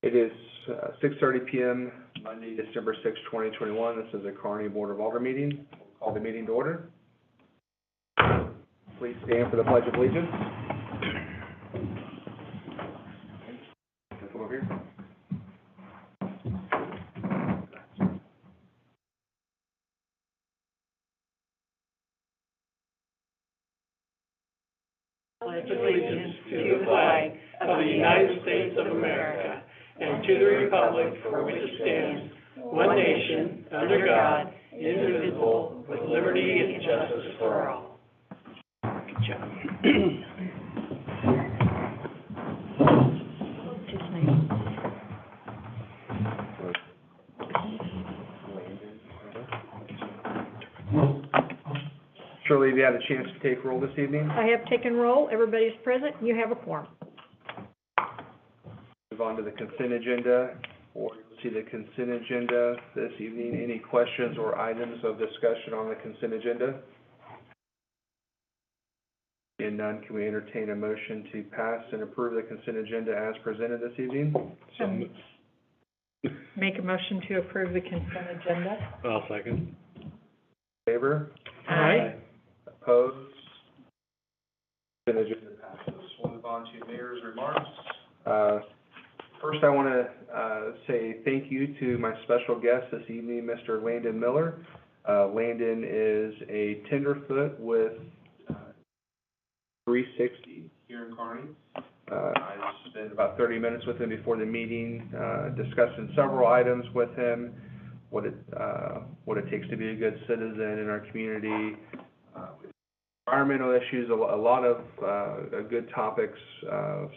It is 6:30 p.m. Monday, December 6, 2021. This is a Kearney Board of Aldermen meeting. We'll call the meeting to order. Please stand for the Pledge of Allegiance. Come over here. Pledge allegiance to the flag of the United States of America and to the republic for which it stands, one nation, under God, indivisible, with liberty and justice for all. Good job. Shirley, have you had a chance to take roll this evening? I have taken roll. Everybody's present. You have a quorum. Move on to the consent agenda, or you'll see the consent agenda this evening. Any questions or items of discussion on the consent agenda? Being none, can we entertain a motion to pass and approve the consent agenda as presented this evening? Make a motion to approve the consent agenda. I'll second. Favor? Aye. Opposed? Consent agenda passes. We'll move on to mayor's remarks. First, I want to say thank you to my special guest this evening, Mr. Landon Miller. Landon is a tenderfoot with 360 here in Kearney. I spent about 30 minutes with him before the meeting, discussing several items with him, what it takes to be a good citizen in our community, environmental issues, a lot of good topics.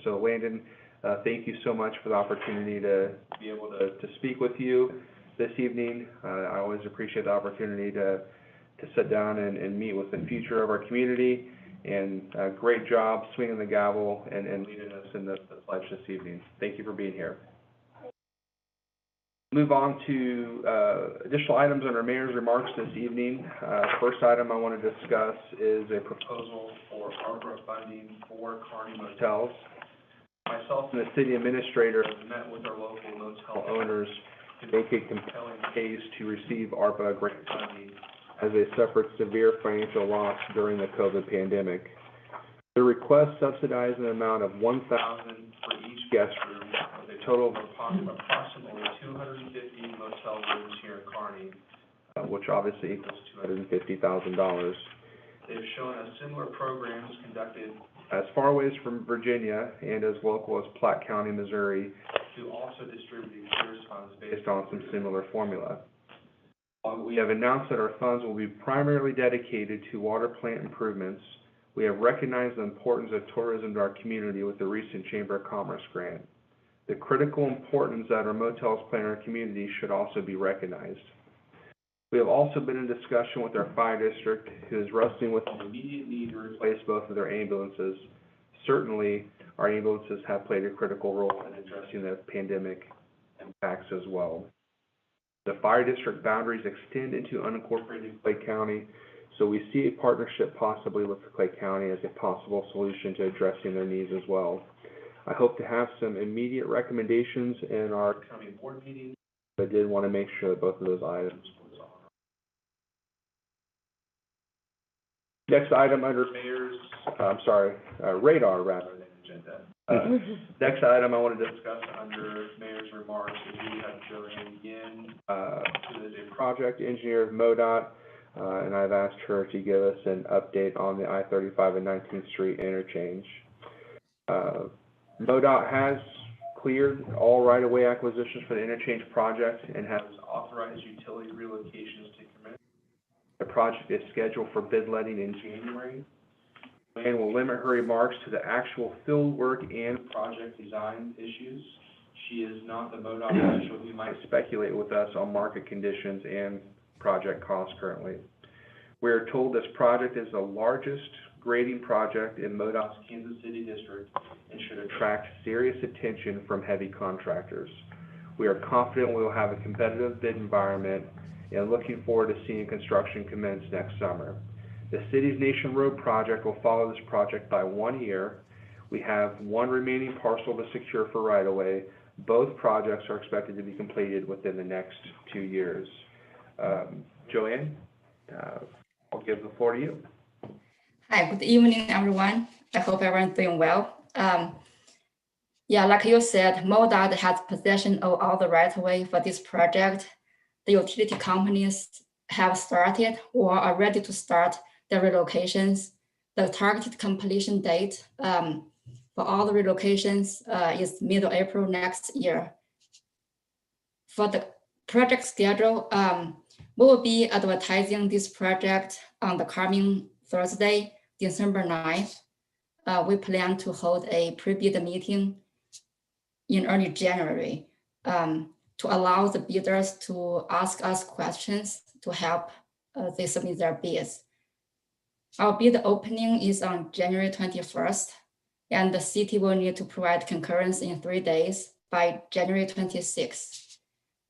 So Landon, thank you so much for the opportunity to be able to speak with you this evening. I always appreciate the opportunity to sit down and meet with the future of our community. And great job swinging the gavel and leading us in the pledge this evening. Thank you for being here. Move on to additional items on our mayor's remarks this evening. First item I want to discuss is a proposal for Arbor funding for Kearney Motels. Myself and the city administrator met with our local motel owners to make a compelling case to receive ARPA grant funding as they suffered severe financial loss during the COVID pandemic. The request subsidized an amount of $1,000 for each guest room, with a total of approximately 250 motel rooms here in Kearney, which obviously equals $250,000. They've shown us similar programs conducted as far away as from Virginia and as local as Platte County, Missouri, who also distributed CARES funds based on some similar formula. We have announced that our funds will be primarily dedicated to water plant improvements. We have recognized the importance of tourism to our community with the recent Chamber of Commerce grant. The critical importance that our motels play in our community should also be recognized. We have also been in discussion with our fire district, who is wrestling with an immediate need to replace both of their ambulances. Certainly, our ambulances have played a critical role in addressing the pandemic impacts as well. The fire district boundaries extend into unincorporated Clay County, so we see a partnership possibly with Clay County as a possible solution to addressing their needs as well. I hope to have some immediate recommendations in our county board meeting, but I did want to make sure that both of those items was on. Next item under radar rather than agenda. Next item I want to discuss under mayor's remarks is we have Jillian Yin, who is a project engineer of MoDOT, and I've asked her to give us an update on the I-35 and 19th Street interchange. MoDOT has cleared all right-of-way acquisitions for the interchange project and has authorized utility relocations to commence. The project is scheduled for bid letting in January. And will limit her remarks to the actual field work and project design issues. She is not the MoDOT official who might speculate with us on market conditions and project costs currently. We are told this project is the largest grading project in MoDOT's Kansas City district and should attract serious attention from heavy contractors. We are confident we will have a competitive bid environment and looking forward to seeing construction commence next summer. The city's Nation Road project will follow this project by 1 year. We have one remaining parcel to secure for right-of-way, Both projects are expected to be completed within the next 2 years. Joanne, I'll give the floor to you. Hi, good evening, everyone. I hope everyone's doing well. Yeah, like you said, MoDOT has possession of all the right-of-way for this project. The utility companies have started or are ready to start the relocations. The targeted completion date for all the relocations is middle April next year. For the project schedule, we will be advertising this project on the coming Thursday, December 9th. We plan to hold a pre-bid meeting in early January to allow the bidders to ask us questions to help they submit their bids. Our bid opening is on January 21st, and the city will need to provide concurrence in 3 days by January 26th.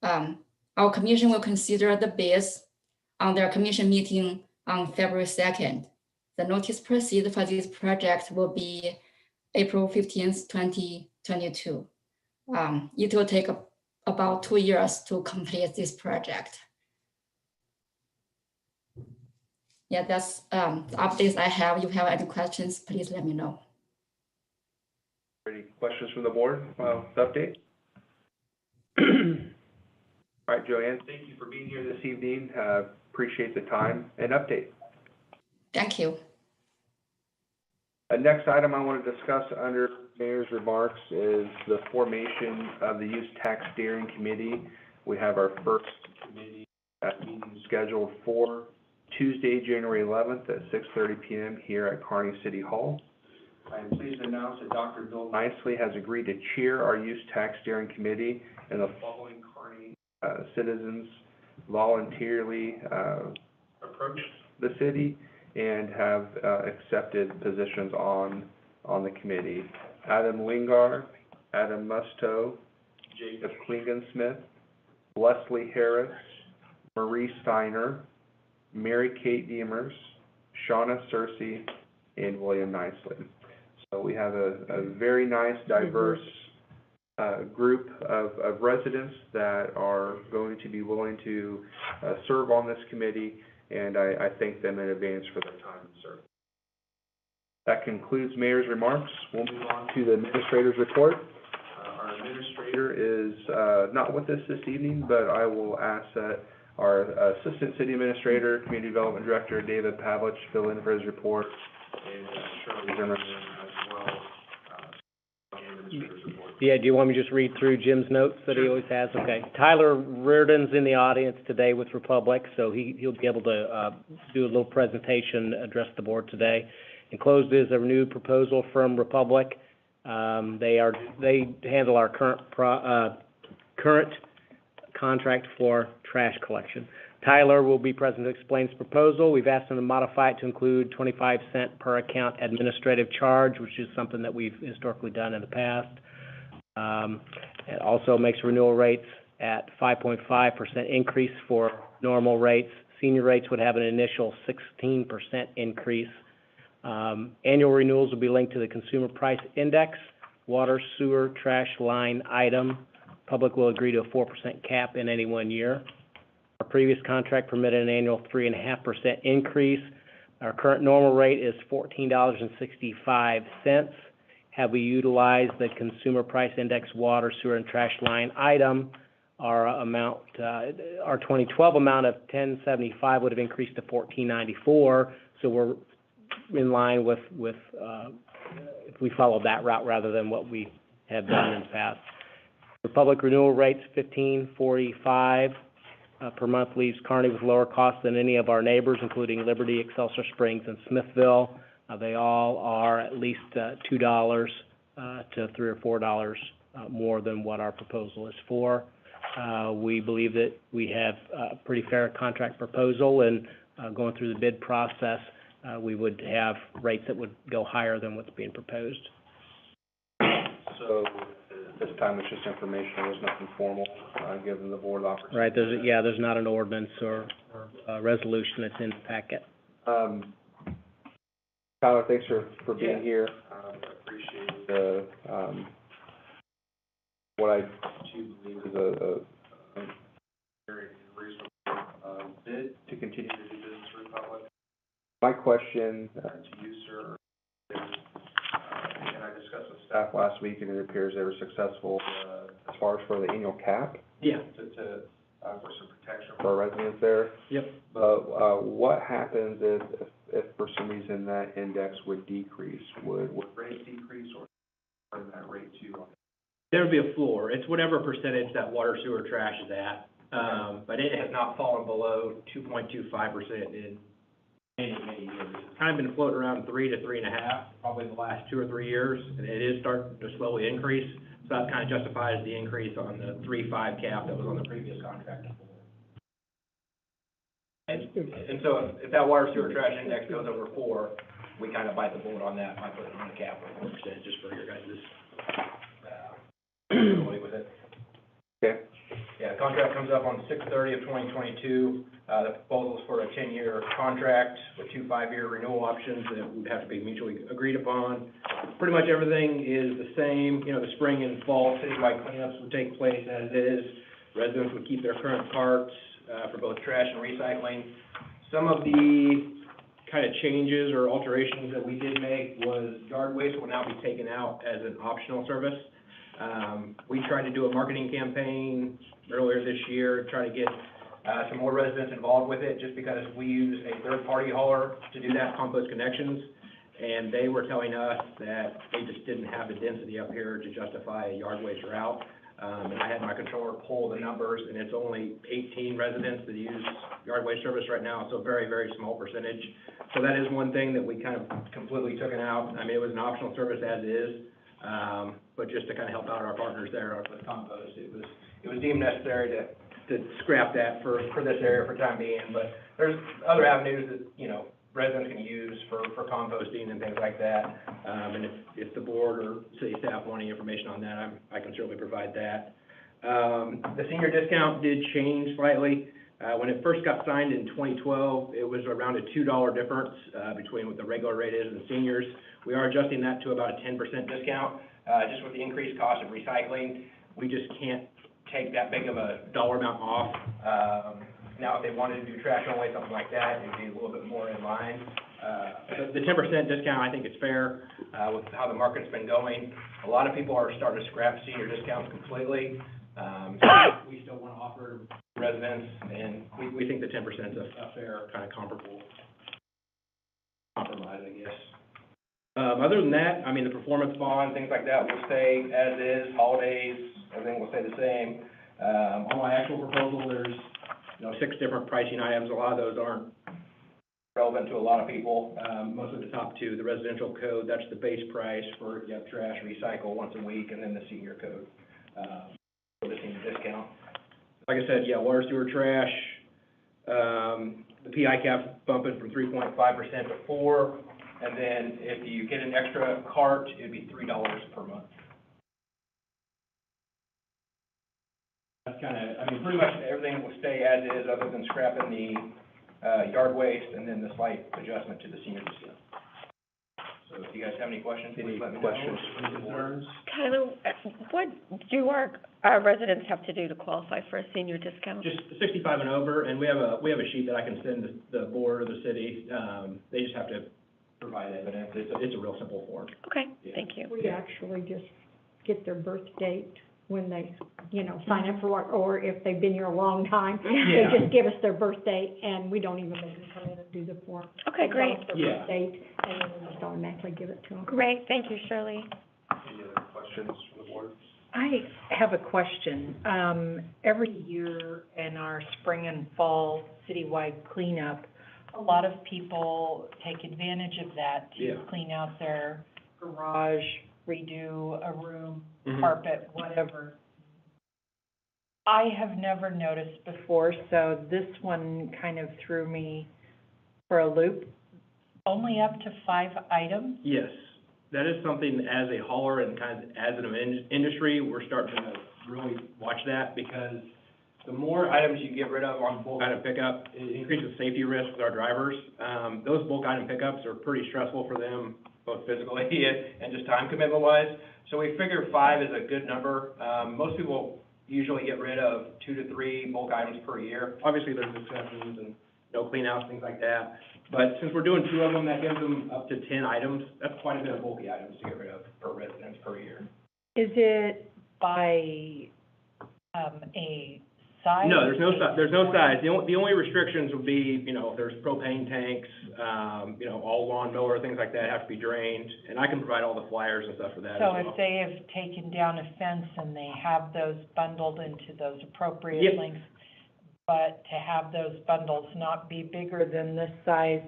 Our commission will consider the bids on their commission meeting on February 2nd. The notice proceed for this project will be April 15th, 2022. It will take about 2 years to complete this project. Yeah, that's the updates I have. If you have any questions, please let me know. Any questions from the board about the update? All right, Joanne, thank you for being here this evening. Appreciate the time and update. Thank you. Next item I want to discuss under Mayor's remarks is the formation of the Use Tax Steering Committee. We have our first committee meeting scheduled for Tuesday, January 11th at 6:30 p.m. here at Kearney City Hall. I am pleased to announce that Dr. Bill Nicely has agreed to chair our Use Tax Steering Committee, and the following Kearney citizens voluntarily approached the city and have accepted positions on the committee. Adam Lingar, Adam Musto, Jacob Klingensmith, Leslie Harris, Marie Steiner, Mary Kate Demers, Shauna Searcy, and William Nicely. So we have a very nice, diverse group of residents that are going to be willing to serve on this committee, and I thank them in advance for their time and service. That concludes Mayor's remarks. We'll move on to the Administrator's report. Our Administrator is not with us this evening, but I will ask that our Assistant City Administrator, Community Development Director, David Pavlich, fill in for his report, and Shirley Zimmerman as well. Administrator's report. Yeah, do you want me to just read through Jim's notes that he always has? Okay. Tyler Reardon's in the audience today with Republic, so he'll be able to do a little presentation, address the board today. Enclosed is a renewed proposal from Republic. They handle our current contract for trash collection. Tyler will be present to explain his proposal. We've asked him to modify it to include 25-cent per account administrative charge, which is something that we've historically done in the past. It also makes renewal rates at 5.5% increase for normal rates. Senior rates would have an initial 16% increase. Annual renewals will be linked to the Consumer Price Index, water, sewer, trash line item. Public will agree to a 4% cap in any 1 year. Our previous contract permitted an annual 3.5% increase. Our current normal rate is $14.65. Have we utilized the Consumer Price Index water, sewer, and trash line item, our 2012 amount of $10.75 would have increased to $14.94. So we're in line with if we followed that route rather than what we have done in the past. The public renewal rate's $15.45 per month, leaves Kearney with lower costs than any of our neighbors, including Liberty, Excelsior Springs, and Smithville. They all are at least $2 to $3 or $4 more than what our proposal is for. We believe that we have a pretty fair contract proposal, and going through the bid process, we would have rates that would go higher than what's being proposed. So this time it's just information, there's nothing formal, given the board opportunity. Right, there's not an ordinance or a resolution that's in the packet. Tyler, thanks for being here. I appreciate the what I do believe is a very reasonable bid to continue to do business with Republic. My question to you, sir, is, and I discussed with staff last week, and it appears they were successful as far as for the annual cap. Yeah. For some protection for our residents there. Yep. But what happens if for some reason that index would decrease? Would rates decrease, or that rate too? There would be a floor. It's whatever percentage that water, sewer, trash is at. But it has not fallen below 2.25% in many years. It's kind of been floating around 3 to 3.5, probably the last 2 or 3 years, and it is starting to slowly increase. So that kind of justifies the increase on the 3.5 cap that was on the previous contract. And so if that water, sewer, trash index goes over 4, we kind of bite the bullet on that by putting on the cap of 4%, just for your guys' with it. Okay. Yeah, the contract comes up on 6/30 of 2022. The proposal's for a 10-year contract with 2 5-year renewal options that would have to be mutually agreed upon. Pretty much everything is the same. You know, the spring and fall citywide cleanups would take place as is. Residents would keep their current carts for both trash and recycling. Some of the kind of changes or alterations that we did make was yard waste will now be taken out as an optional service. We tried to do a marketing campaign earlier this year, try to get some more residents involved with it, just because we use a third-party hauler to do that, Compost Connections, and they were telling us that they just didn't have the density up here to justify a yard waste route. And I had my controller pull the numbers, and it's only 18 residents that use yard waste service right now, so very, very small percentage. So that is one thing that we kind of completely took it out. I mean, it was an optional service as is, but just to kind of help out our partners there with compost, it was deemed necessary to scrap that for this area for time being. But there's other avenues that, you know, residents can use for composting and things like that. And if the board or city staff want any information on that, I can certainly provide that. The senior discount did change slightly. When it first got signed in 2012, it was around a $2 difference between what the regular rate is and the seniors. We are adjusting that to about a 10% discount. Just with the increased cost of recycling, we just can't take that big of a dollar amount off. Now, if they wanted to do trash only, something like that, it'd be a little bit more in line. The 10% discount, I think it's fair with how the market's been going. A lot of people are starting to scrap senior discounts completely. So we still want to offer residents, and we think the 10% is a fair kind of compromise, I guess. Other than that, I mean, the performance bond, things like that will stay as is. Holidays, everything will stay the same. On my actual proposal, there's 6 different pricing items. A lot of those aren't relevant to a lot of people. Most of the top 2, the residential code, that's the base price for trash, recycle once a week, and then the senior code for the senior discount. Like I said, water, sewer, trash. The PI cap's bumping from 3.5% to 4%, and then if you get an extra cart, it'd be $3 per month. That's kind of, I mean, pretty much everything will stay as is, other than scrapping the yard waste and then the slight adjustment to the senior discount. So if you guys have any questions, please let me know. Any concerns? Tyler, what do our residents have to do to qualify for a senior discount? Just 65 and over, and we have a sheet that I can send the board or the city. They just have to provide evidence. It's a real simple form. Okay, thank you. We actually just get their birth date when they, sign up for it, or if they've been here a long time, they just give us their birth date, and we don't even make them come in and do the form. Okay, great. They tell us their birth date, and then we just automatically give it to them. Great, thank you, Shirley. Any other questions from the board? I have a question. Every year in our spring and fall citywide cleanup, a lot of people take advantage of that to clean out their garage, redo a room, carpet, whatever. I have never noticed before, so this one kind of threw me for a loop. Only up to 5 items? Yes, that is something as a hauler and kind of as an industry, we're starting to really watch that, because the more items you get rid of on bulk item pickup, it increases safety risk with our drivers. Those bulk item pickups are pretty stressful for them, both physically and just time commitment wise. So we figure 5 is a good number. Most people usually get rid of 2 to 3 bulk items per year. Obviously, there's exceptions and no clean outs, things like that. But since we're doing 2 of them, that gives them up to 10 items. That's quite a bit of bulky items to get rid of per residence per year. Is it by, a size? No, there's no size. The only restrictions would be, you know, if there's propane tanks, you know, all lawnmower, things like that have to be drained. And I can provide all the flyers and stuff for that as So well. if they have taken down a fence and they have those bundled into those appropriate Yep. lengths, but to have those bundles not be bigger than this size,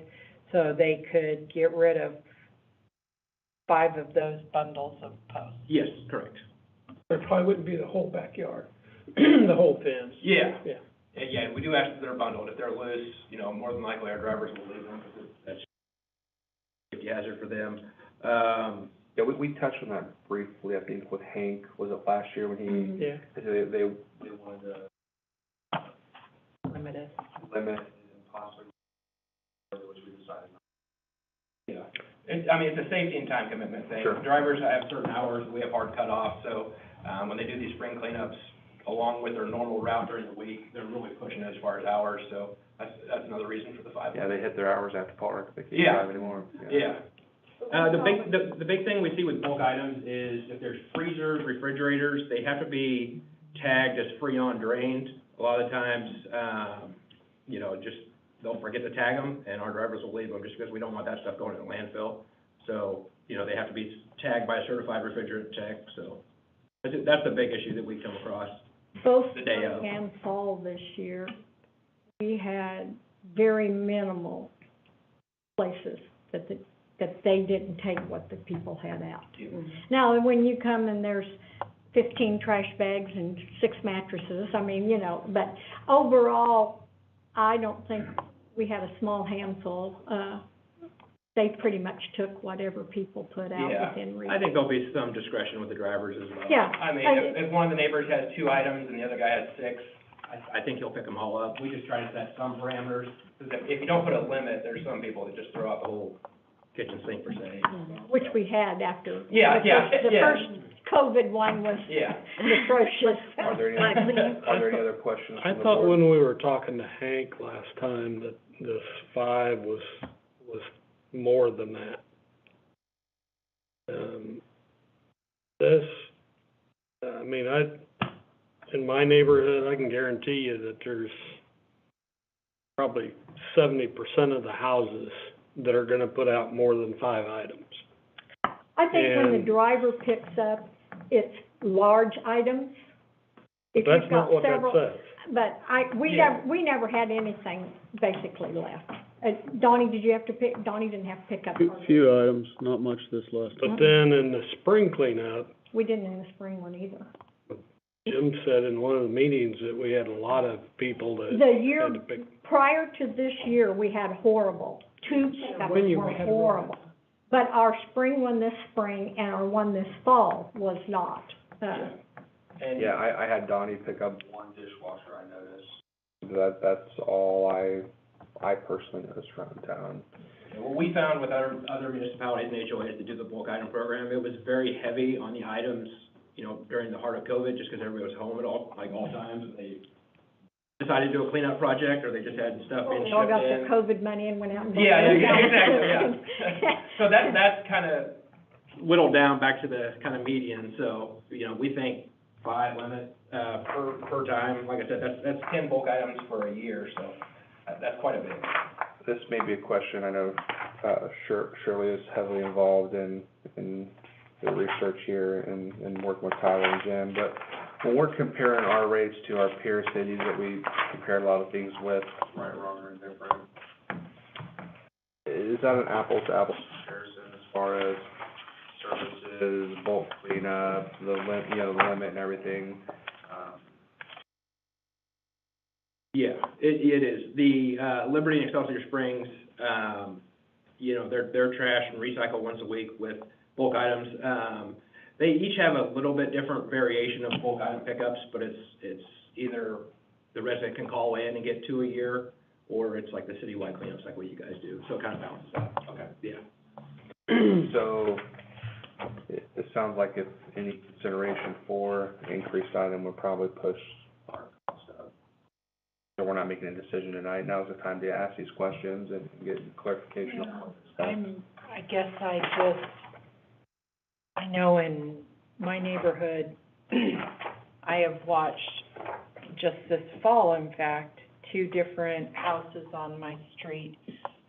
so they could get rid of 5 of those bundles of posts? Yes, correct. It probably wouldn't be the whole backyard, the whole fence. Yeah. Yeah. Yeah, we do ask that they're bundled. If they're loose, you know, more than likely our drivers will leave them because that's a safety hazard for them. Yeah, we touched on that briefly, I think, with Hank, was it last year when he, Yeah. they wanted to Limited. limit and possibly, which we decided not. Yeah. I mean, it's a safety and time commitment thing. Sure. Drivers have certain hours, we have hard cutoffs, so, when they do these spring cleanups, along with their normal route during the week, they're really pushing as far as hours, so that's another reason for the 5. Yeah, they hit their hours at the park, they can't Yeah. drive anymore. Yeah. The big thing we see with bulk items is if there's freezers, refrigerators, they have to be tagged as free on drained. A lot of times, you know, just they'll forget to tag them, and our drivers will leave them just because we don't want that stuff going in the landfill. So, you know, they have to be tagged by a certified refrigerant tech, so that's the big issue that we come across. Both The day of. spring and fall this year, we had very minimal places that they didn't take what the people had out. Now, when you come and there's 15 trash bags and 6 mattresses, I mean, you know, but overall, I don't think we had a small handful. They pretty much took whatever people put out Yeah, within reason. I think there'll be some discretion with the drivers as well. Yeah. I mean, if one of the neighbors has 2 items and the other guy has 6, I think he'll pick them all up. We just try to set some parameters, because if you don't put a limit, there's some people that just throw out the whole kitchen sink per se. Which we had after. Yeah, The yeah. first COVID one was Yeah. atrocious. Are there any other questions I from the thought board? when we were talking to Hank last time that this 5 was more than that. I mean, in my neighborhood, I can guarantee you that there's probably 70% of the houses that are gonna put out more than 5 items. I think when the And- driver picks up, it's large items. If But that's you've got not what that several- says. But Yeah. we never had anything basically left. Donnie, Donnie didn't have to pick up. Few items, not much this last time. But then in the spring cleanup, We didn't in the spring one either. Jim said in one of the meetings that we had a lot of people that The year had to pick. prior to this year, we had horrible. 2 pickups When you were had horrible. But our spring one this spring and our one this fall was not. And Yeah, I had Donnie pick up 1 dishwasher, I noticed. That's all I personally noticed around town. what we found with other municipalities and HOAs that do the bulk item program, it was very heavy on the items, you know, during the heart of COVID, just because everybody was home at all times, and they decided to do a cleanup project, or they just had stuff being They all shipped got in. their COVID money and went out and. Yeah, exactly, yeah. So that's kind of whittled down back to the kind of median, so, you know, we think 5 limit, per time. Like I said, that's 10 bulk items for a year, so that's quite a bit. This may be a question, I know, Shirley is heavily involved in the research here and working with Tyler and Jim, but when we're comparing our rates to our peer cities that we compare a lot of things with, right, wrong, or indifferent, is that an apples to apples comparison as far as services, bulk cleanup, the limit and everything? Yeah, it is. The, Liberty and Excelsior Springs, you know, they're trash and recycle once a week with bulk items. They each have a little bit different variation of bulk item pickups, but it's either the resident can call in and get 2 a year, or it's like the citywide cleanups like what you guys do, so it kind of balances out. Okay. Yeah. So it sounds like if any consideration for increased item would probably push our cost up. So we're not making a decision tonight. Now's the time to ask these questions and get clarification on what's discussed. I guess I know in my neighborhood, I have watched just this fall, in fact, 2 different houses on my street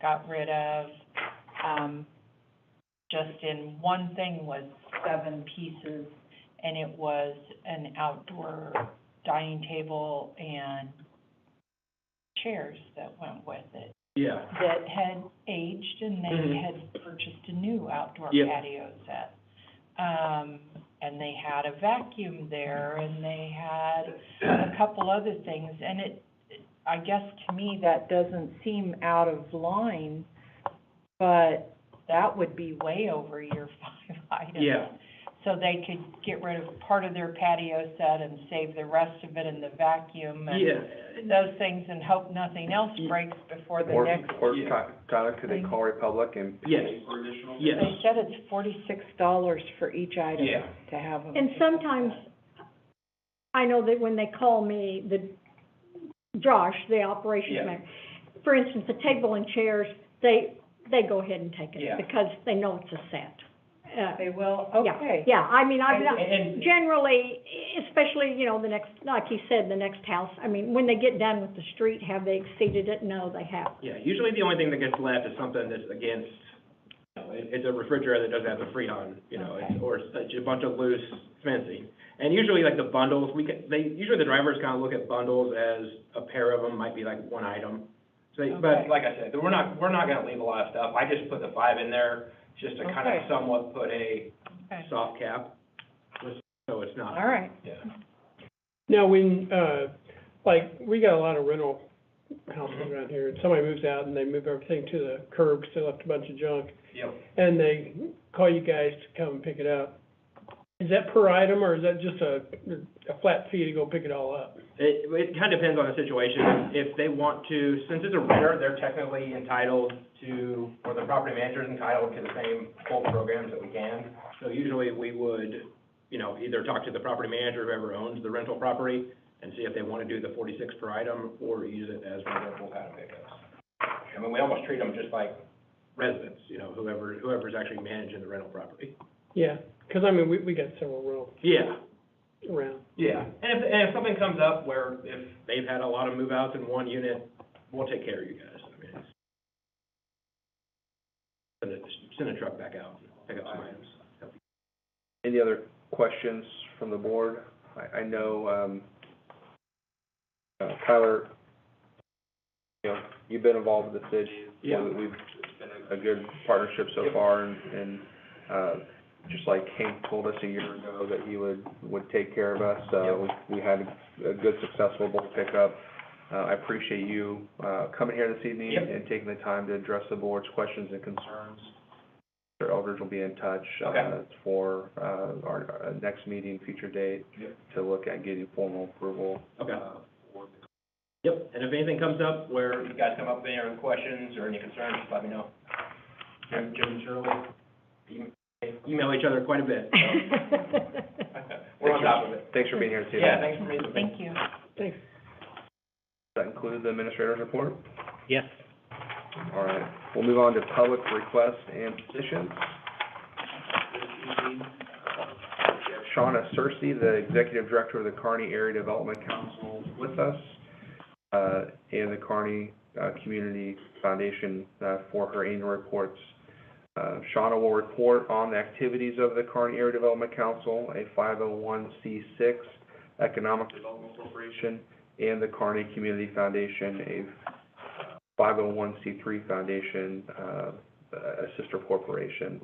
got rid of, just in one thing was 7 pieces, and it was an outdoor dining table and chairs that went with it, Yeah. that had aged, and they had purchased a new outdoor patio set. And they had a vacuum there, and they had a couple other things, and I guess to me, that doesn't seem out of line, but that would be way over your 5 items. Yeah. So they could get rid of part of their patio set and save the rest of it in the vacuum and those things, and hope nothing else breaks before the next. Or Tyler, could they call Republic and pay for additional? Yes. They said it's $46 for each item Yeah. to have them. And sometimes, I know that when they call me, Josh, the operations Yeah. manager, for instance, the table and chairs, they go ahead and take it Yeah. because they know it's a set. They will, Yeah, okay. yeah, I mean, And- generally, especially, the next, like you said, the next house, I mean, when they get done with the street, have they exceeded it? No, they haven't. Yeah, usually the only thing that gets left is something that's against, it's a refrigerator that doesn't have the Freon, or it's a bunch of loose fencing. And usually like the bundles, usually the drivers kind of look at bundles as a pair of them might be like one item. So, but like I said, we're not gonna leave a lot of stuff. I just put the 5 in there just to kind of somewhat put a soft cap, so it's not. All right. Yeah. Now, when, like, we got a lot of rental houses around here, and somebody moves out and they move everything to the curb because they left a bunch of junk, Yep. and they call you guys to come and pick it up. Is that per item, or is that just a flat fee to go pick it all up? It kind of depends on the situation. If they want to, since it's a renter, they're technically entitled to, or the property manager's entitled to the same quote programs that we can. So usually we would, either talk to the property manager, whoever owns the rental property, and see if they want to do the 46 per item, or use it as rental kind of pickups. I mean, we almost treat them just like residents, whoever's actually managing the rental property. Yeah, because, I mean, we got several rentals Yeah. around. Yeah, and if something comes up where if they've had a lot of move-outs in one unit, we'll take care of you guys. I mean, send a truck back out, and pick up some items. Any other questions from the board? I know, Tyler, you've been involved with the city. Yeah. It's been a good partnership so far, and just like Hank told us a year ago that he would take care of us, we had a good, successful bulk pickup. I appreciate you coming here this evening and taking the time to address the board's questions and concerns. Mr. Eldridge will be in touch for our next meeting, future date, to look at getting formal approval. Okay. Yep, and if anything comes up where you guys come up with any other questions or any concerns, just let me know. Jim and Shirley email each other quite a bit, so. We're on top of it. Thanks for being here this evening. Yeah, thanks for being here. Thank you. Thanks. Does that include the administrator's report? Yes. All right, we'll move on to public requests and petitions. Shauna Searcy, the Executive Director of the Kearney Area Development Council, is with us, and the Kearney Community Foundation for her annual reports. Shauna will report on the activities of the Kearney Area Development Council, a 501c6 economic development corporation, and the Kearney Community Foundation, a 501c3 foundation, a sister corporation.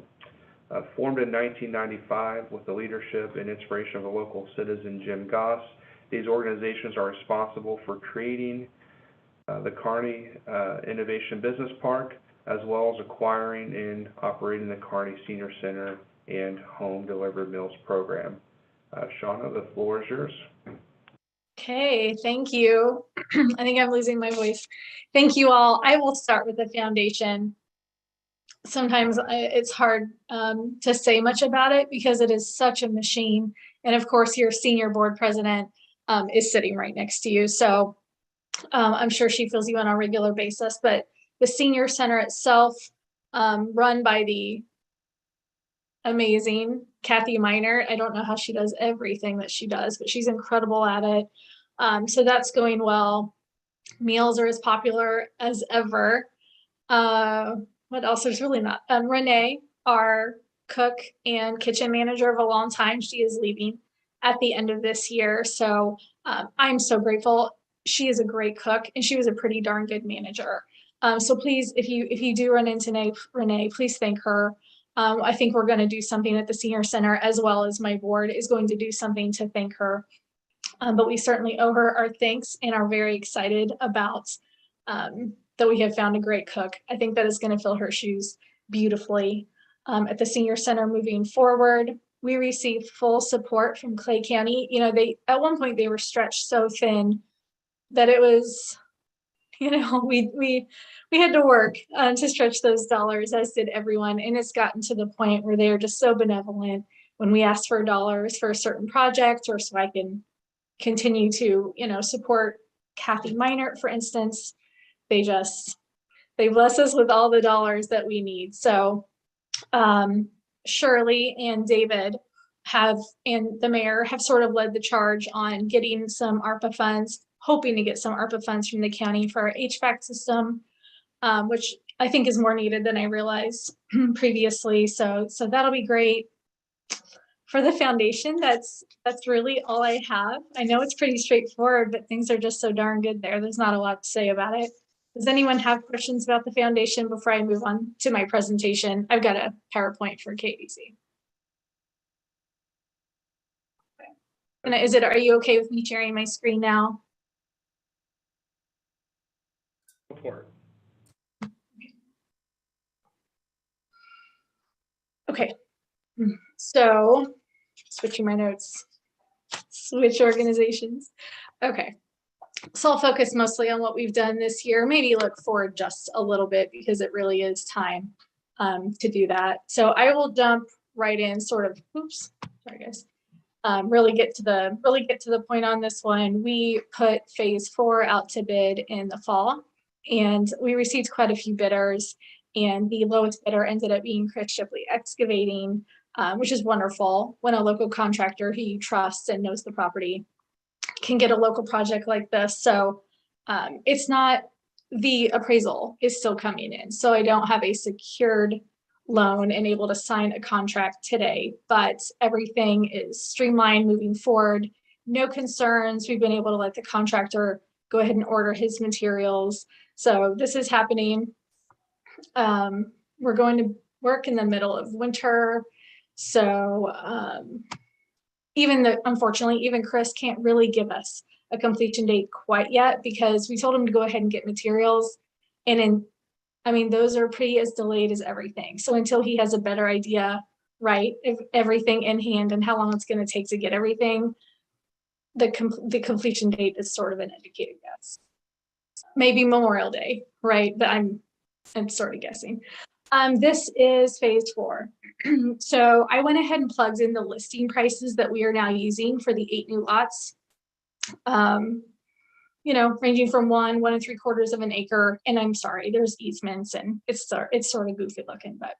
Formed in 1995 with the leadership and inspiration of the local citizen Jim Goss, these organizations are responsible for creating the Kearney Innovation Business Park, as well as acquiring and operating the Kearney Senior Center and Home Delivered Meals Program. Shauna, the floor is yours. Okay, thank you. I think I'm losing my voice. Thank you all. I will start with the foundation. sometimes it's hard to say much about it because it is such a machine. And of course, your senior board president is sitting right next to you. So I'm sure she fills you in on a regular basis. But the senior center itself, run by the amazing Kathy Miner. I don't know how she does everything that she does, but she's incredible at it. So that's going well. Meals are as popular as ever. What else? There's really not. Renee, our cook and kitchen manager of a long time, she is leaving at the end of this year. So I'm so grateful. She is a great cook and she was a pretty darn good manager. So please, if you do run into Renee, please thank her. I think we're going to do something at the senior center, as well as my board is going to do something to thank her. But we certainly owe her our thanks and are very excited about that we have found a great cook. I think that is going to fill her shoes beautifully. At the senior center moving forward, we received full support from Clay County. You know, at one point they were stretched so thin that it was, you know, we had to work to stretch those dollars, as did everyone. And it's gotten to the point where they are just so benevolent when we ask for dollars for a certain project, or so I can continue to, you know, support Kathy Miner, for instance. They bless us with all the dollars that we need. So Shirley and David and the mayor have sort of led the charge on getting some ARPA funds, hoping to get some ARPA funds from the county for our HVAC system, which I think is more needed than I realized previously. So that'll be great. For the foundation, that's really all I have. I know it's pretty straightforward, but things are just so darn good there. There's not a lot to say about it. Does anyone have questions about the foundation before I move on to my presentation? I've got a PowerPoint for KDC. Okay. And are you okay with me sharing my screen now? Go for it. Okay. So switching my notes, switch organizations. Okay. So I'll focus mostly on what we've done this year, maybe look forward just a little bit because it really is time to do that. So I will jump right in, sort of, oops, sorry guys. Really get to the point on this one. We put phase 4 out to bid in the fall, and we received quite a few bidders, and the lowest bidder ended up being Chris Shipley Excavating, which is wonderful when a local contractor who you trust and knows the property can get a local project like this. So it's not, the appraisal is still coming in. So I don't have a secured loan and able to sign a contract today, but everything is streamlined moving forward. No concerns. We've been able to let the contractor go ahead and order his materials. So this is happening. We're going to work in the middle of winter. So unfortunately, even Chris can't really give us a completion date quite yet, because we told him to go ahead and get materials. And those are pretty as delayed as everything. So until he has a better idea, right, if everything in hand and how long it's going to take to get everything, the completion date is sort of an educated guess. Maybe Memorial Day, right? But I'm sort of guessing. This is phase 4. So I went ahead and plugged in the listing prices that we are now using for the 8 new lots. Ranging from 1 3/4 of an acre. And I'm sorry, there's easements and it's sort of goofy looking, but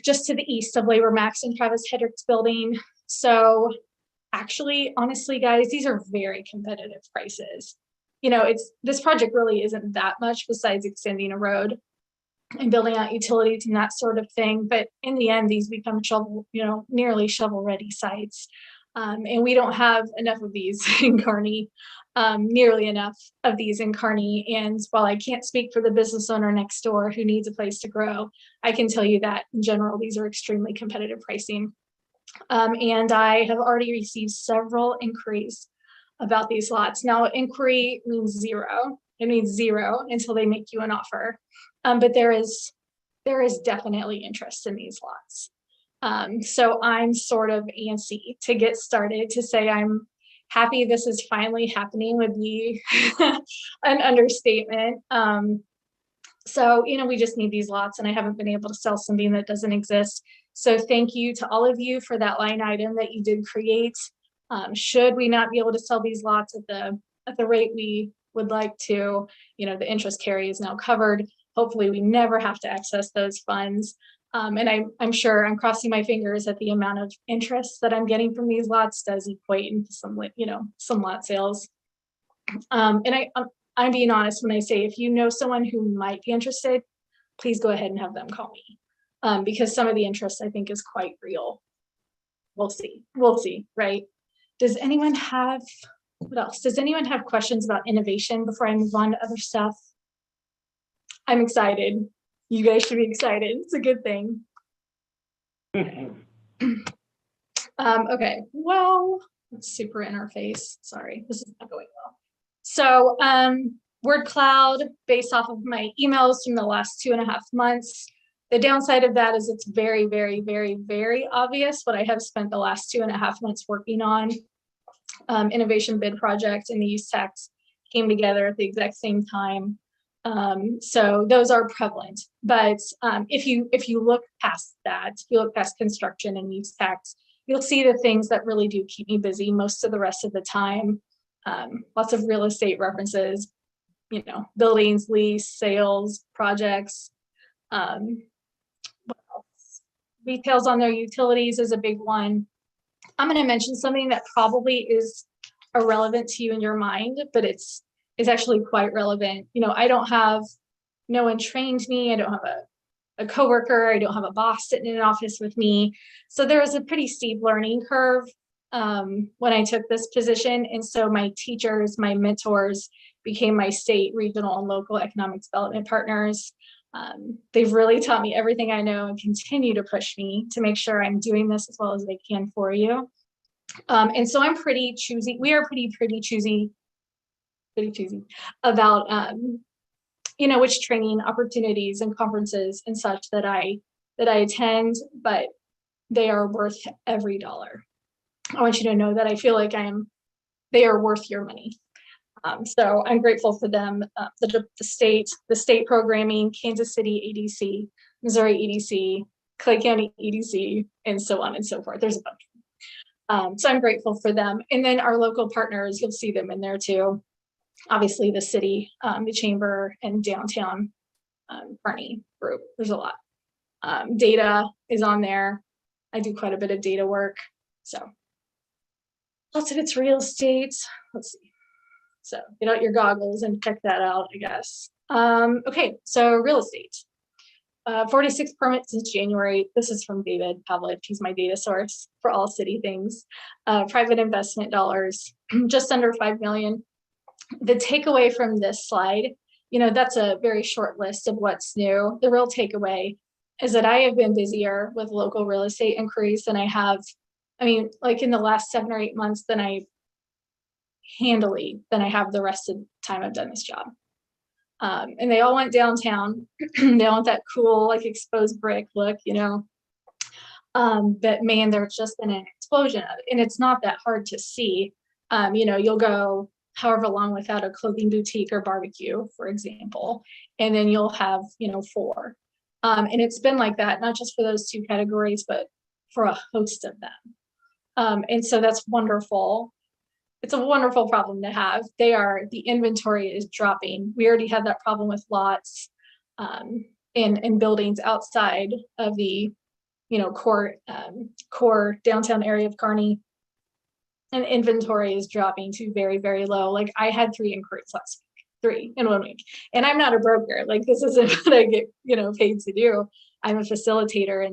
just to the east of Labor Max and Travis Hedrick's building. So actually, honestly, guys, these are very competitive prices. This project really isn't that much besides extending a road and building out utilities and that sort of thing. But in the end, these become nearly shovel-ready sites. And we don't have enough of these in Kearney, nearly enough of these in Kearney. And while I can't speak for the business owner next door who needs a place to grow, I can tell you that in general, these are extremely competitive pricing. And I have already received several inquiries about these lots. Now, inquiry means zero. It means zero until they make you an offer. But there is definitely interest in these lots. So I'm sort of antsy to get started. To say I'm happy this is finally happening would be an understatement. So, we just need these lots, and I haven't been able to sell something that doesn't exist. So thank you to all of you for that line item that you did create. Should we not be able to sell these lots at the rate we would like to, the interest carry is now covered. Hopefully we never have to access those funds. And I'm sure, I'm crossing my fingers that the amount of interest that I'm getting from these lots does equate into some lot sales. And I'm being honest when I say, if you know someone who might be interested, please go ahead and have them call me. Because some of the interest I think is quite real. We'll see, right? Does anyone have, what else? Does anyone have questions about innovation before I move on to other stuff? I'm excited. You guys should be excited. It's a good thing. Okay, well, super interface. Sorry, this is not going well. So word cloud, based off of my emails from the last 2.5 months. The downside of that is it's very, very, very, very obvious what I have spent the last 2.5 months working on. Innovation bid project and the use tax came together at the exact same time. So those are prevalent, but if you look past that, if you look past construction and use tax, you'll see the things that really do keep me busy most of the rest of the time. Lots of real estate references, buildings, lease, sales, projects. What else? Details on their utilities is a big one. I'm going to mention something that probably is irrelevant to you in your mind, but it's actually quite relevant. No one trained me. I don't have a coworker. I don't have a boss sitting in an office with me. So there was a pretty steep learning curve when I took this position. And so my teachers, my mentors became my state, regional, and local economic development partners. They've really taught me everything I know and continue to push me to make sure I'm doing this as well as they can for you. And so I'm pretty choosy. We are pretty choosy about, which training opportunities and conferences and such that I attend, but they are worth every dollar. I want you to know that I feel like they are worth your money. So I'm grateful for them, the state programming, Kansas City EDC, Missouri EDC, Clay County EDC, and so on and so forth. There's a bunch. So I'm grateful for them. And then our local partners, you'll see them in there too. Obviously the city, the chamber, and downtown Kearney group. There's a lot. Data is on there. I do quite a bit of data work. So lots of it's real estate. Let's see. So get out your goggles and check that out, I guess. Okay, so real estate. 46 permits since January. This is from David Pavlich. He's my data source for all city things. Private investment dollars, just under 5 million. The takeaway from this slide, that's a very short list of what's new. The real takeaway is that I have been busier with local real estate inquiries than I have, like in the last 7 or 8 months than I have the rest of the time I've done this job. And they all went downtown. They all want that cool, like exposed brick look, but man, there's just been an explosion of it. And it's not that hard to see. You'll go however long without a clothing boutique or barbecue, for example, and then you'll have, 4. And it's been like that, not just for those 2 categories, but for a host of them. And so that's wonderful. It's a wonderful problem to have. The inventory is dropping. We already had that problem with lots in buildings outside of the, core downtown area of Kearney. And inventory is dropping to very, very low. Like I had 3 inquiries last week, 3 in 1 week. And I'm not a broker. Like this isn't what I get, paid to do. I'm a facilitator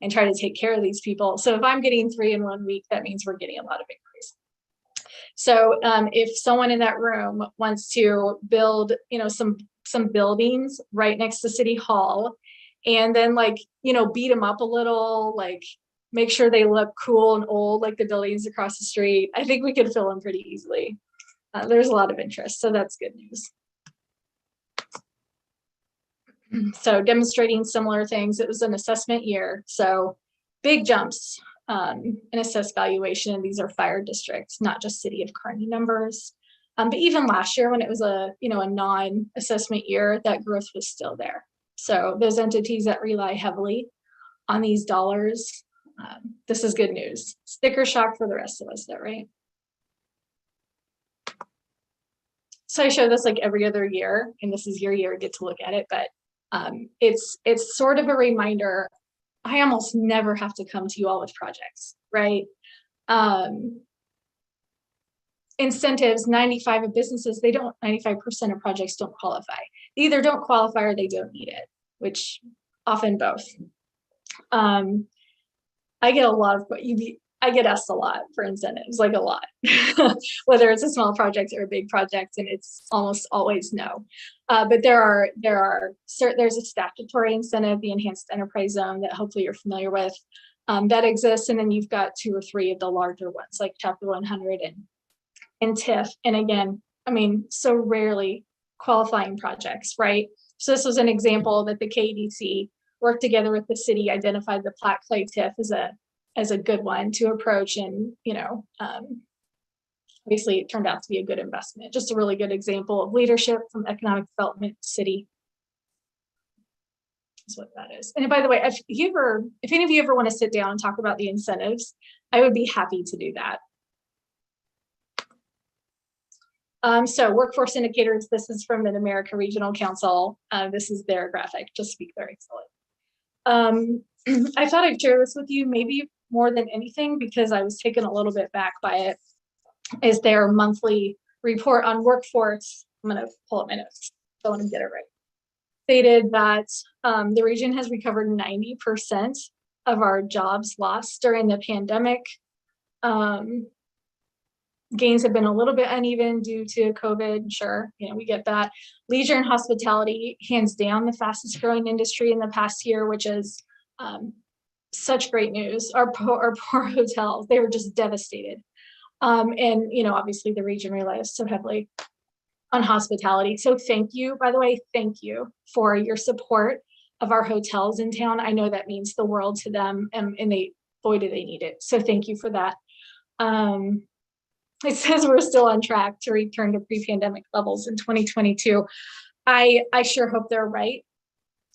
and try to take care of these people. So if I'm getting 3 in 1 week, that means we're getting a lot of inquiries. So if someone in that room wants to build, some buildings right next to City Hall, and then beat them up a little, make sure they look cool and old like the buildings across the street, I think we could fill them pretty easily. There's a lot of interest, so that's good news. So demonstrating similar things. It was an assessment year, so big jumps in assessed valuation. These are fire districts, not just city of Kearney numbers. But even last year, when it was a non-assessment year, that growth was still there. So those entities that rely heavily on these dollars, this is good news. Sticker shock for the rest of us though, right? So I show this like every other year, and this is your year, get to look at it, but it's sort of a reminder. I almost never have to come to you all with projects, right? Incentives, 95% of businesses, 95% of projects don't qualify. They either don't qualify or they don't need it, which often both. I get a lot of, I get asked a lot for incentives, like a lot, whether it's a small project or a big project, and it's almost always no. But there's a statutory incentive, the Enhanced Enterprise Zone, that hopefully you're familiar with, that exists, and then you've got 2 or 3 of the larger ones, like Chapter 100 and TIF. And again, I mean, so rarely qualifying projects, right? So this was an example that the KDC worked together with the city, identified the Platte Clay TIF as a good one to approach, and obviously it turned out to be a good investment. Just a really good example of leadership from economic development city. That's what that is. And by the way, if any of you ever want to sit down and talk about the incentives, I would be happy to do that. So workforce indicators, this is from Mid-America Regional Council. This is their graphic, just to be very excellent. I thought I'd share this with you maybe more than anything because I was taken a little bit back by it, is their monthly report on workforce. I'm gonna pull up my notes, so I want to get it right. Stated that the region has recovered 90% of our jobs lost during the pandemic. Gains have been a little bit uneven due to COVID, sure, we get that. Leisure and hospitality, hands down, the fastest growing industry in the past year, which is such great news. Our poor hotels, they were just devastated. And obviously the region relies so heavily on hospitality. So thank you, by the way, thank you for your support of our hotels in town. I know that means the world to them, and boy, do they need it. So thank you for that. It says we're still on track to return to pre-pandemic levels in 2022. I sure hope they're right.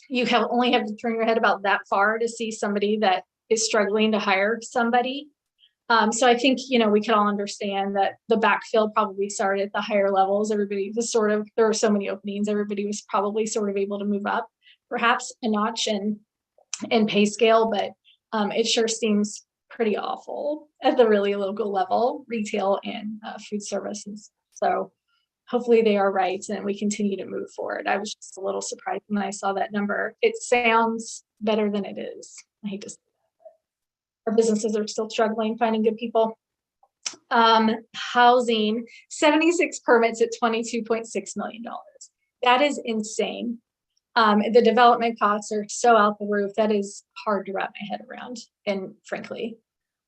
You only have to turn your head about that far to see somebody that is struggling to hire somebody. So I think, we can all understand that the backfill probably started at the higher levels. Everybody was there were so many openings, everybody was probably sort of able to move up perhaps a notch in pay scale, but it sure seems pretty awful at the really local level, retail and food services. So hopefully they are right and we continue to move forward. I was just a little surprised when I saw that number. It sounds better than it is. I hate to say that. Our businesses are still struggling finding good people. Housing, 76 permits at $22.6 million. That is insane. The development costs are so out the roof. That is hard to wrap my head around, and frankly.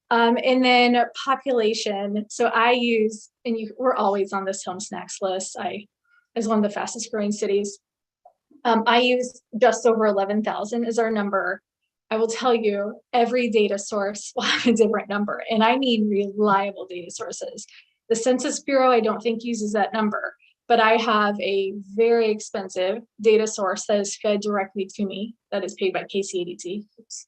And then population. So I use, and we're always on this home snacks list. As one of the fastest growing cities, I use just over 11,000 as our number. I will tell you, every data source will have a different number, and I mean reliable data sources. The Census Bureau, I don't think uses that number, but I have a very expensive data source that is fed directly to me, that is paid by KCADT. Oops.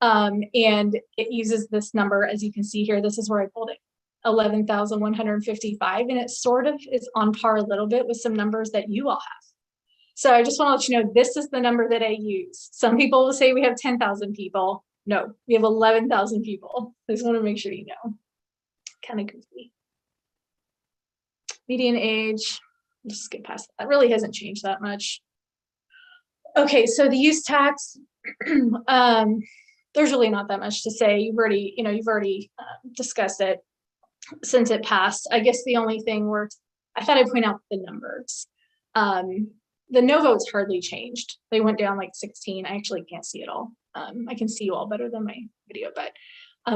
And it uses this number, as you can see here. This is where I pulled it, 11,155, and it sort of is on par a little bit with some numbers that you all have. So I just want to let you know, this is the number that I use. Some people will say we have 10,000 people. No, we have 11,000 people. I just want to make sure you know. Kind of goofy. Median age, just skip past that. Really hasn't changed that much. Okay, so the use tax, there's really not that much to say. You've already discussed it since it passed. I guess the only thing I thought I'd point out the numbers. The no votes hardly changed. They went down like 16. I actually can't see it all. I can see you all better than my video, but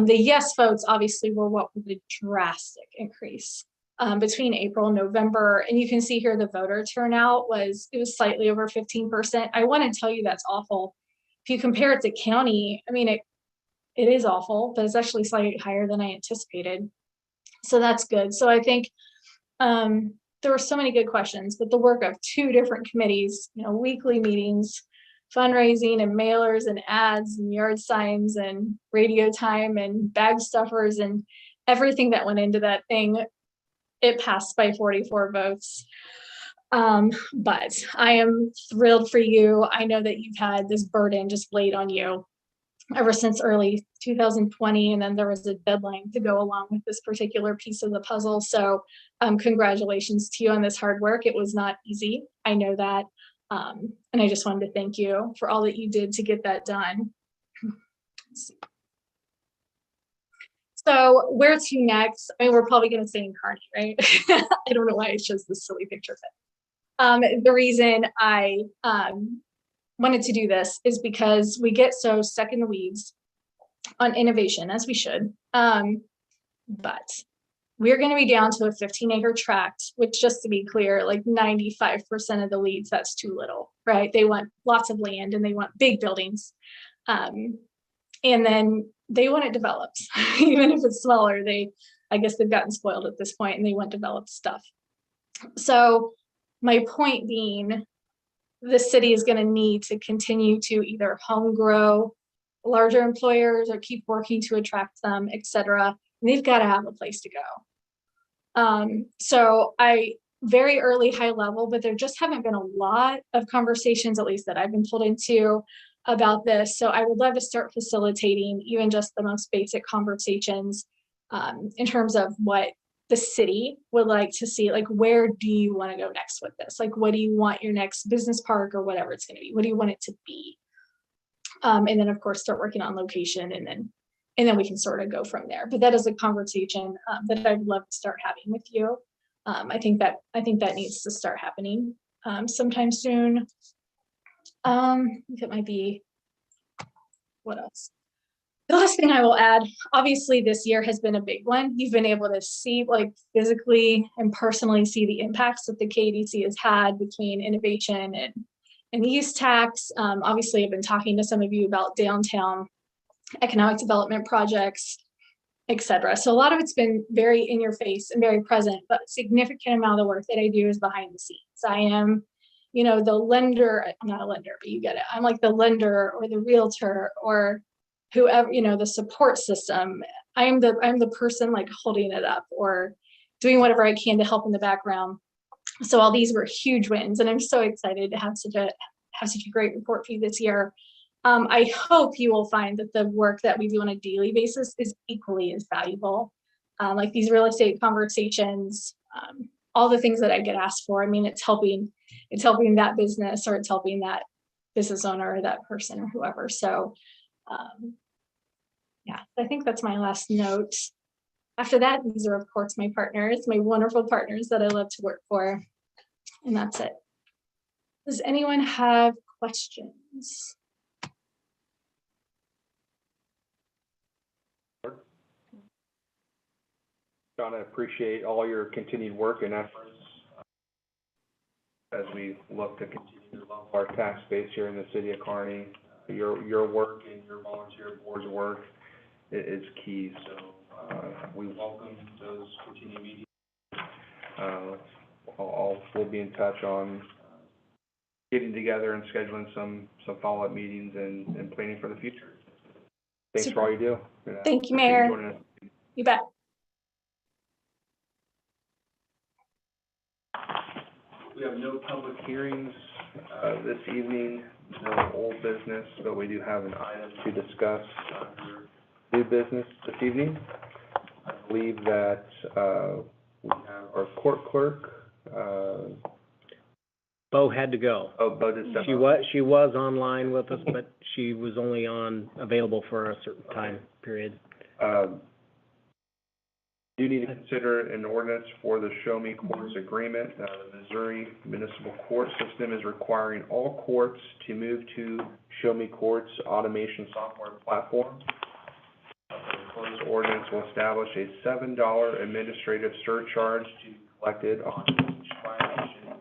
the yes votes obviously were what was a drastic increase between April and November. And you can see here the voter turnout was slightly over 15%. I want to tell you that's awful. If you compare it to county, I mean, it is awful, but it's actually slightly higher than I anticipated. So that's good. So I think there were so many good questions, but the work of 2 different committees, weekly meetings, fundraising and mailers and ads and yard signs and radio time and bag stuffers and everything that went into that thing, it passed by 44 votes. But I am thrilled for you. I know that you've had this burden just laid on you ever since early 2020, and then there was a deadline to go along with this particular piece of the puzzle. So congratulations to you on this hard work. It was not easy. I know that. And I just wanted to thank you for all that you did to get that done. So where to next? I mean, we're probably going to stay in Kearney, right? I don't know why it shows this silly picture. But the reason I wanted to do this is because we get so stuck in the weeds on innovation, as we should. But we're going to be down to a 15-acre tract, which, just to be clear, like 95% of the leads, that's too little, right? They want lots of land and they want big buildings. And then they want it developed, even if it's smaller. I guess they've gotten spoiled at this point and they want developed stuff. So my point being, the city is going to need to continue to either home grow larger employers or keep working to attract them, et cetera. And they've got to have a place to go. So very early high level, but there just haven't been a lot of conversations, at least that I've been pulled into, about this. So I would love to start facilitating even just the most basic conversations in terms of what the city would like to see. Like, where do you want to go next with this? Like, what do you want your next business park or whatever it's going to be? What do you want it to be? And then of course start working on location, and then we can sort of go from there. But that is a conversation that I'd love to start having with you. I think that needs to start happening sometime soon. I think it might be, what else? The last thing I will add, obviously this year has been a big one. You've been able to see, like, physically and personally see the impacts that the KDC has had between innovation and the use tax. Obviously I've been talking to some of you about downtown economic development projects, et cetera. So a lot of it's been very in your face and very present, but a significant amount of the work that I do is behind the scenes. I am, the lender. I'm not a lender, but you get it. I'm like the lender or the realtor or whoever, the support system. I'm the person like holding it up or doing whatever I can to help in the background. So all these were huge wins, and I'm so excited to have such a great report for you this year. I hope you will find that the work that we do on a daily basis is equally as valuable. Like these real estate conversations, all the things that I get asked for. I mean, it's helping that business, or it's helping that business owner or that person or whoever. So yeah, I think that's my last note. After that, these are of course my partners, my wonderful partners that I love to work for. And that's it. Does anyone have questions? John, I appreciate all your continued work and efforts as we look to continue to level our tax base here in the city of Kearney. Your work and your volunteer board's work is key. So we welcome those continued meetings. We'll be in touch on getting together and scheduling some follow-up meetings and planning for the future. Thanks for all you do. Thank you, Mayor. You bet. We have no public hearings this evening, no old business, but we do have an item to discuss under new business this evening. I believe that we have our court clerk. Bo had to go. Oh, Bo did step She up. she was online with us, but she was only available for a certain time period. Do need to consider an ordinance for the Show Me Courts agreement. The Missouri Municipal Court System is requiring all courts to move to Show Me Courts automation software platform. The proposed ordinance will establish a $7 administrative surcharge to be collected on each violation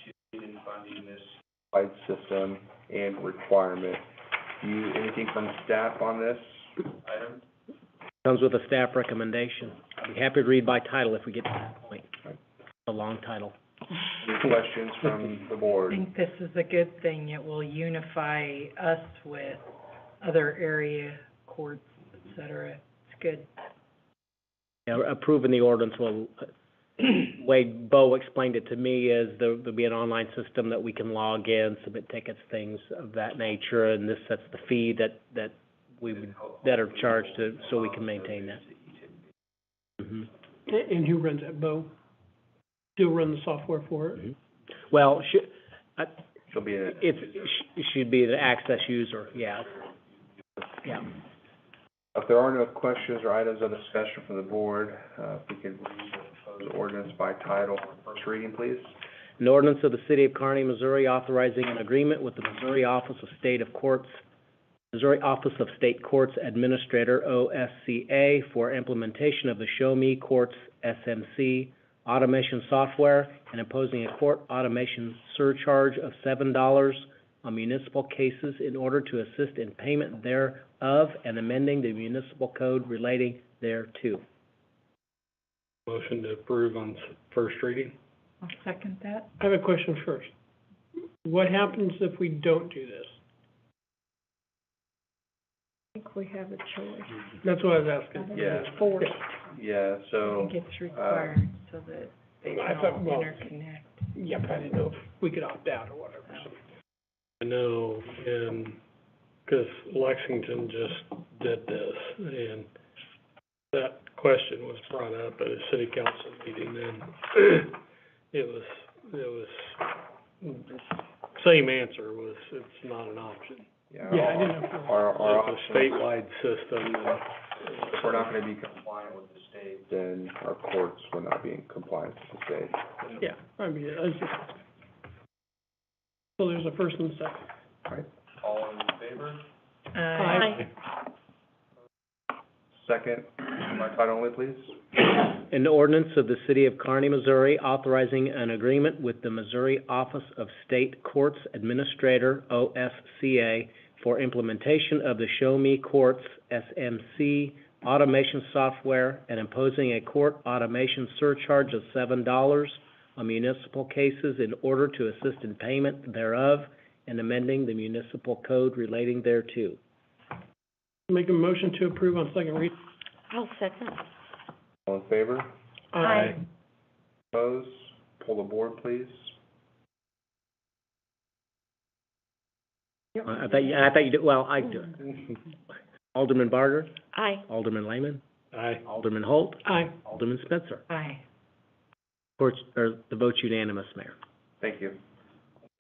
to begin funding this wide system and requirement. Anything from staff on this item? Comes with a staff recommendation. I'd be happy to read by title if we get to that point. A long title. Any questions from the I board? think this is a good thing. It will unify us with other area courts, et cetera. It's good. Yeah, approving the ordinance will, way Bo explained it to me is there'll be an online system that we can log in, submit tickets, things of that nature, and this sets the fee that are charged to, so we can maintain that. Mhm. And who runs that, Bo? Still run the software for it? Mhm. Well, She'll be in it should be the access user, yeah. Yeah. If there are no questions or items of discussion from the board, if we could read the proposed ordinance by title on first reading, please. An ordinance of the City of Kearney, Missouri, authorizing an agreement with the Missouri Office of State Courts Administrator, OSCA, for implementation of the Show Me Courts, SMC, automation software, and imposing a court automation surcharge of $7 on municipal cases in order to assist in payment thereof, and amending the municipal code relating thereto. Motion to approve on first reading? I'll second that. I have a question first. What happens if we don't do this? I think we have a choice. That's what I was I asking. think Yeah. it's forced. Yeah, I so, think it's required so that they I can thought, all well- interconnect. Yeah, but I didn't know if we could opt out or whatever, so. I know, and, because Lexington just did this, and that question was brought up at a city council meeting, and it was, same answer was, it's not an option. yeah, Yeah, I didn't know. our It's a option, statewide system, and if we're not gonna be compliant with the state, then our courts will not be in compliance with the state. Yeah, I mean, I was just. So there's a first and a second. All right, all in favor? Aye. Second, by title only, please. An ordinance of the City of Kearney, Missouri, authorizing an agreement with the Missouri Office of State Courts Administrator, OSCA, for implementation of the Show Me Courts, SMC, automation software, and imposing a court automation surcharge of $7 on municipal cases in order to assist in payment thereof, and amending the municipal code relating thereto. Make a motion to approve on second read. I'll second. All in favor? Aye. Opposed? Pull the board, please. I thought you did, well, I do. Alderman Barger, Aye. Alderman Lehman, aye. Alderman Holt, Aye. Alderman Spencer. Aye. Court, or the vote's unanimous, Mayor. Thank you.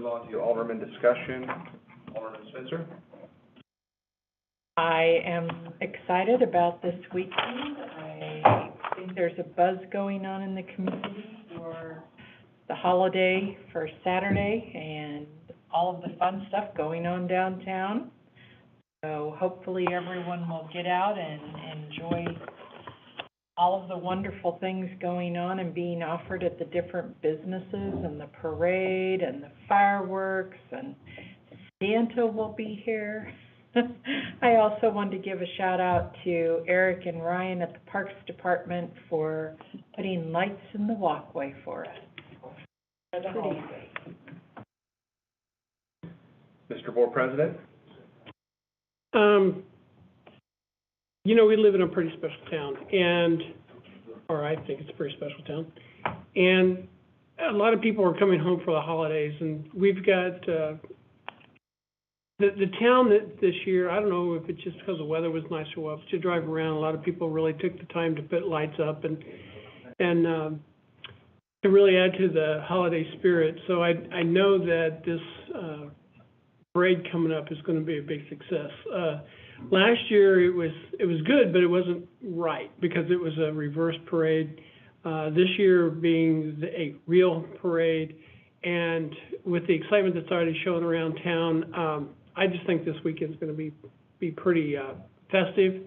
Move on to Alderman discussion. Alderman Spencer? I am excited about this weekend. I think there's a buzz going on in the community for the holiday for Saturday and all of the fun stuff going on downtown. So hopefully everyone will get out and enjoy all of the wonderful things going on and being offered at the different businesses and the parade and the fireworks, and Santa will be here. I also wanted to give a shout out to Eric and Ryan at the Parks Department for putting lights in the walkway for us. For the holiday. Mr. Board President? You know, we live in a pretty special town, or I think it's a pretty special town. And a lot of people are coming home for the holidays, and we've got, the town that this year, I don't know if it's just because the weather was nice or what, but to drive around, a lot of people really took the time to put lights up and to really add to the holiday spirit. So I know that this, parade coming up is gonna be a big success. Last year, it was good, but it wasn't right, because it was a reverse parade. This year being a real parade, and with the excitement that's already showing around town, I just think this weekend's gonna be pretty, festive.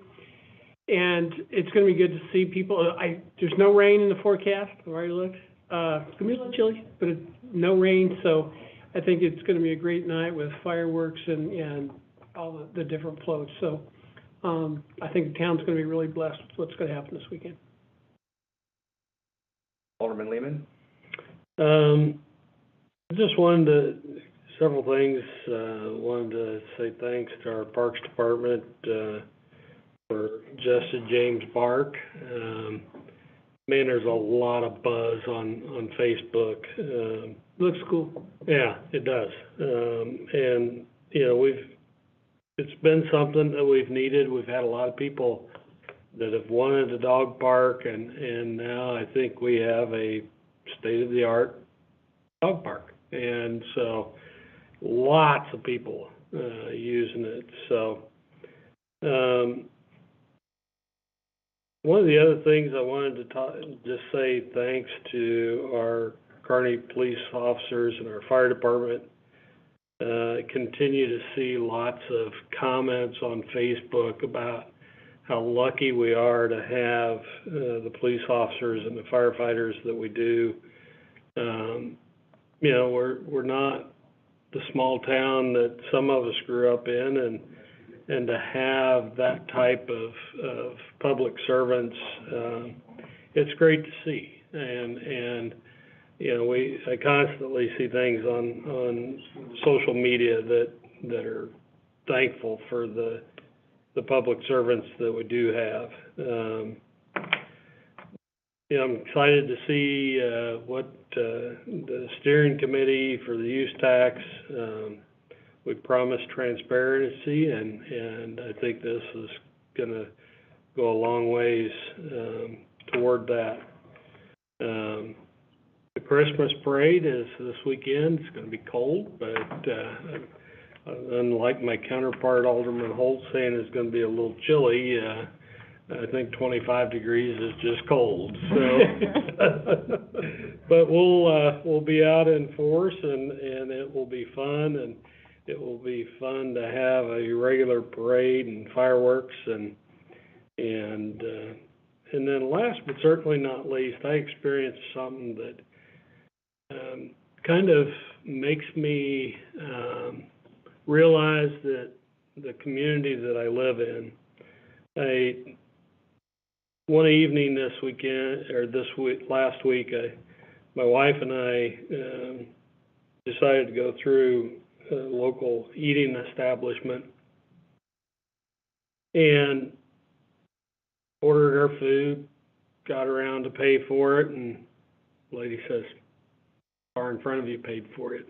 And it's gonna be good to see people. There's no rain in the forecast, I've already looked. It's gonna be a little chilly, but no rain, so I think it's gonna be a great night with fireworks and all the different floats. So, I think the town's gonna be really blessed with what's gonna happen this weekend. Alderman Lehman? I just wanted to, several things, wanted to say thanks to our Parks Department, for Justin James Bark. Man, there's a lot of buzz on Facebook. Looks cool. Yeah, it does. And, you know, it's been something that we've needed. We've had a lot of people that have wanted a dog park, and now I think we have a state-of-the-art dog park. And so, lots of people, using it. So, one of the other things I wanted to just say thanks to our Kearney police officers and our fire department. Continue to see lots of comments on Facebook about how lucky we are to have the police officers and the firefighters that we do. You know, we're not the small town that some of us grew up in, and to have that type of public servants, it's great to see. And you know, I constantly see things on social media that are thankful for the public servants that we do have. You know, I'm excited to see what the steering committee for the use tax, we promised transparency, and I think this is gonna go a long ways toward that. The Christmas parade is this weekend. It's gonna be cold, but unlike my counterpart, Alderman Holt, saying it's gonna be a little chilly, I think 25 degrees is just cold, so. But we'll be out in force, and it will be fun, and it will be fun to have a regular parade and fireworks, and then last but certainly not least, I experienced something that kind of makes me realize that the community that I live in, one evening this weekend, or last week, my wife and I decided to go through a local eating establishment and ordered our food, got around to pay for it, and the lady says, "Car in front of you paid for it."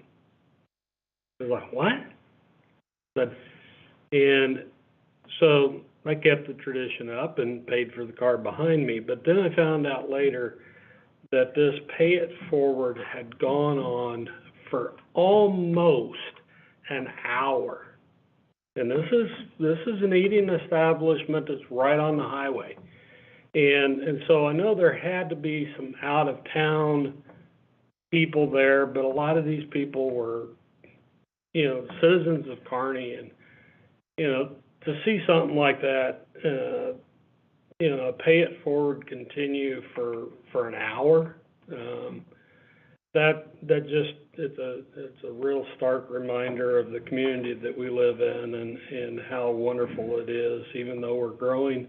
I was like, "What?" And so I kept the tradition up and paid for the car behind me, but then I found out later that this pay it forward had gone on for almost an hour. And this is an eating establishment that's right on the highway. And so I know there had to be some out of town people there, but a lot of these people were, you know, citizens of Kearney, and, you know, to see something like that, you know, pay it forward continue for an hour, that just, it's a real stark reminder of the community that we live in, and how wonderful it is. Even though we're growing,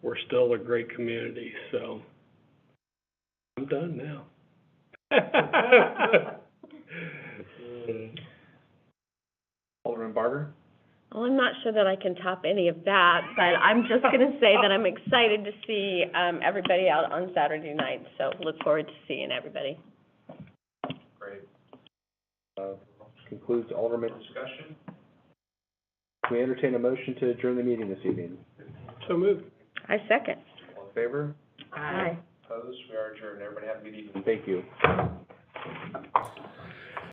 we're still a great community. So I'm done now. Alderman Barger? Well, I'm not sure that I can top any of that, but I'm just gonna say that I'm excited to see, everybody out on Saturday night, so look forward to seeing everybody. Great. Concludes Alderman discussion. Can we entertain a motion to adjourn the meeting this evening? So moved. I second. All in favor? Aye. Opposed? We are adjourned. Everybody have a good evening. Thank you.